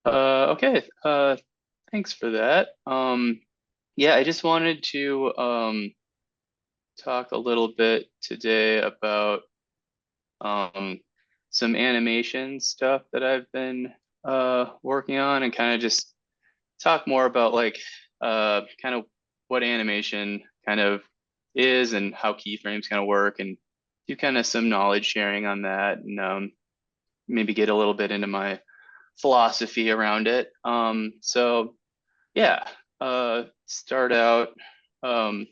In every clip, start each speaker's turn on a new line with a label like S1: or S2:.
S1: Okay. Thanks for that. Yeah, I just wanted to talk a little bit today about um, some animation stuff that I've been working on, and kind of just talk more about like kind of what animation kind of is and how keyframes kind of work, and do kind of some knowledge sharing on that, and maybe get a little bit into my philosophy around it. So yeah, start out, um,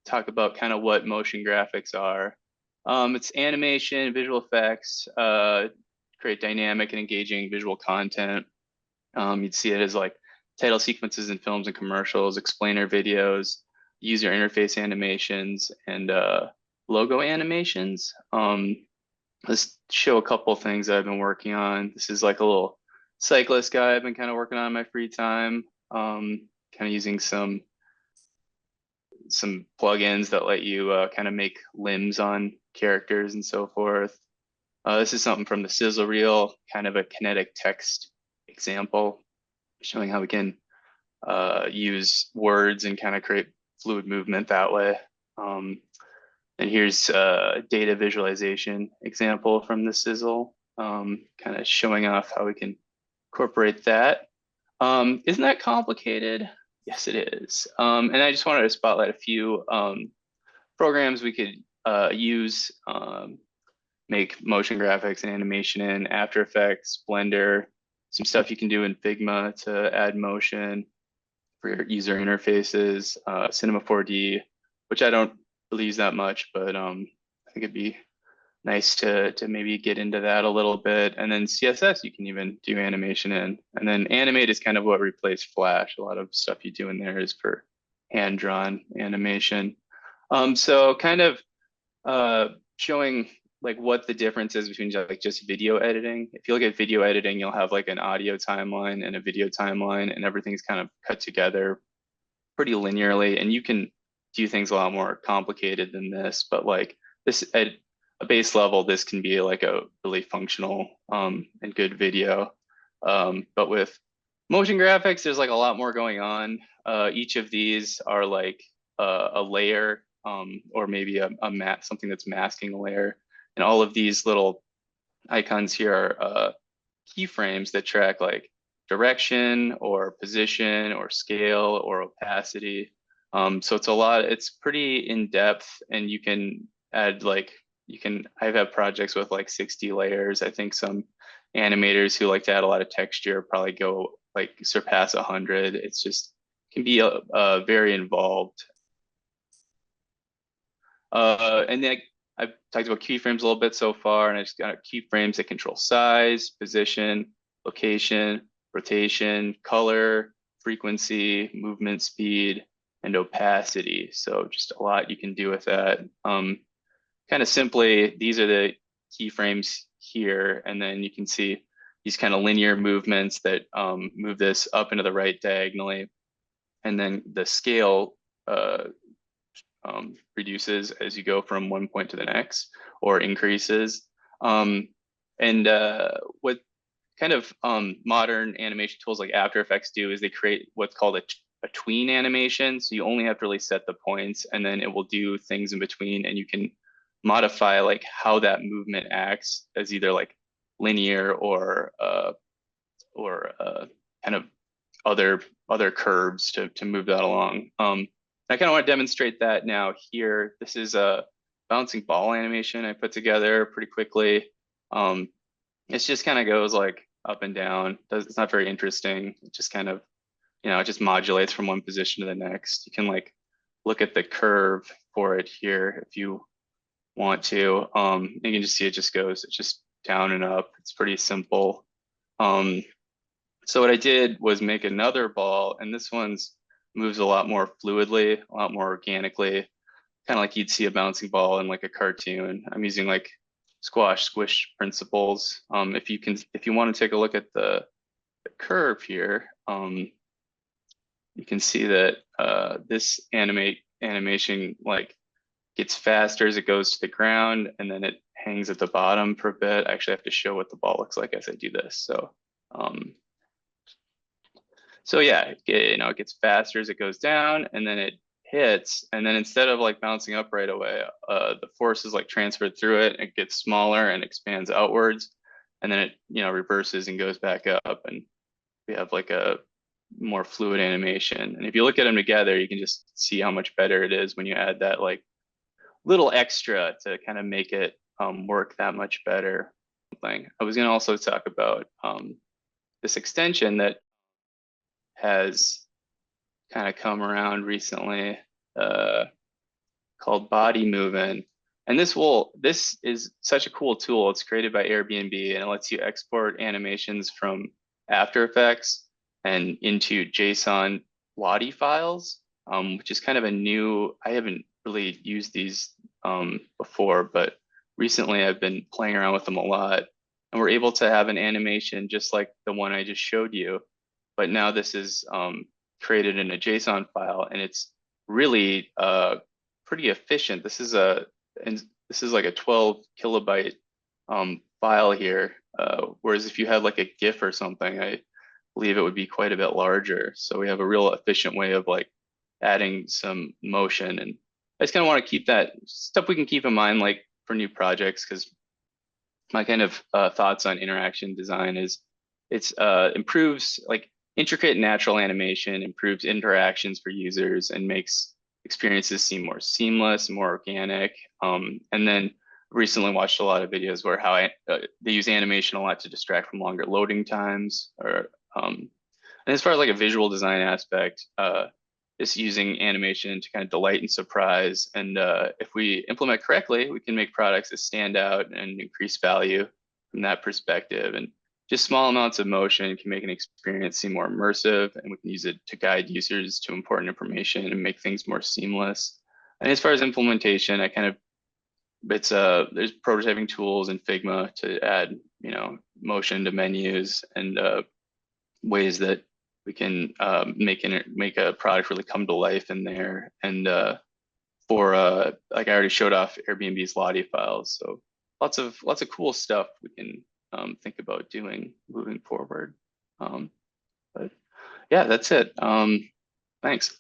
S1: talk about kind of what motion graphics are. It's animation, visual effects, create dynamic and engaging visual content. You'd see it as like title sequences in films and commercials, explainer videos, user interface animations, and logo animations. Let's show a couple things that I've been working on. This is like a little cyclist guy I've been kind of working on in my free time. Kind of using some plugins that let you kind of make limbs on characters and so forth. This is something from the sizzle reel, kind of a kinetic text example, showing how we can use words and kind of create fluid movement that way. And here's a data visualization example from the sizzle, kind of showing off how we can incorporate that. Isn't that complicated? Yes, it is. And I just wanted to spotlight a few programs we could use, make motion graphics and animation in After Effects, Blender, some stuff you can do in Figma to add motion for your user interfaces, Cinema 4D, which I don't really use that much, but I think it'd be nice to maybe get into that a little bit. And then CSS, you can even do animation in. And then animate is kind of what replaced Flash. A lot of stuff you do in there is for hand-drawn animation. So kind of showing like what the difference is between just video editing. If you look at video editing, you'll have like an audio timeline and a video timeline, and everything's kind of cut together pretty linearly. And you can do things a lot more complicated than this, but like this at a base level, this can be like a really functional and good video. But with motion graphics, there's like a lot more going on. Each of these are like a layer, or maybe a mat, something that's masking a layer. And all of these little icons here are keyframes that track like direction or position or scale or opacity. So it's a lot, it's pretty in depth, and you can add like, I've had projects with like 60 layers. I think some animators who like to add a lot of texture probably go like surpass 100. It's just can be very involved. And then I've talked about keyframes a little bit so far, and I just got keyframes that control size, position, location, rotation, color, frequency, movement speed, and opacity. So just a lot you can do with that. Kind of simply, these are the keyframes here, and then you can see these kind of linear movements that move this up into the right diagonally. And then the scale reduces as you go from one point to the next, or increases. And what kind of modern animation tools like After Effects do is they create what's called a tween animation. So you only have to really set the points, and then it will do things in between, and you can modify like how that movement acts as either like linear or kind of other curves to move that along. I kind of want to demonstrate that now here. This is a bouncing ball animation I put together pretty quickly. It just kind of goes like up and down. It's not very interesting. It just kind of, it just modulates from one position to the next. You can like look at the curve for it here if you want to. You can just see it's just down and up. It's pretty simple. So what I did was make another ball, and this one's moves a lot more fluidly, a lot more organically, kind of like you'd see a bouncing ball in like a cartoon. I'm using like squash squish principles. If you want to take a look at the curve here, you can see that this animation like gets faster as it goes to the ground, and then it hangs at the bottom for a bit. I actually have to show what the ball looks like as I do this. So So yeah, it gets faster as it goes down, and then it hits, and then instead of like bouncing up right away, the force is like transferred through it. It gets smaller and expands outwards, and then it reverses and goes back up, and we have like a more fluid animation. And if you look at them together, you can just see how much better it is when you add that like little extra to kind of make it work that much better. I was going to also talk about this extension that has kind of come around recently called Bodymovin. And this is such a cool tool. It's created by Airbnb and it lets you export animations from After Effects and into JSON Lottie files, which is kind of a new, I haven't really used these before, but recently I've been playing around with them a lot. And we're able to have an animation just like the one I just showed you. But now this is created in a JSON file, and it's really pretty efficient. This is like a 12 kilobyte file here, whereas if you had like a GIF or something, I believe it would be quite a bit larger. So we have a real efficient way of like adding some motion, and I just kind of want to keep that stuff we can keep in mind like for new projects, because my kind of thoughts on interaction design is it's improves like intricate natural animation, improves interactions for users, and makes experiences seem more seamless, more organic. And then recently watched a lot of videos where how they use animation a lot to distract from longer loading times. And as far as like a visual design aspect, just using animation to kind of delight and surprise. And if we implement correctly, we can make products that stand out and increase value from that perspective. And just small amounts of motion can make an experience seem more immersive, and we can use it to guide users to important information and make things more seamless. And as far as implementation, there's prototyping tools in Figma to add, motion to menus and ways that we can make a product really come to life in there. And like I already showed off Airbnb's Lottie files, so lots of cool stuff we can think about doing moving forward. But yeah, that's it. Thanks.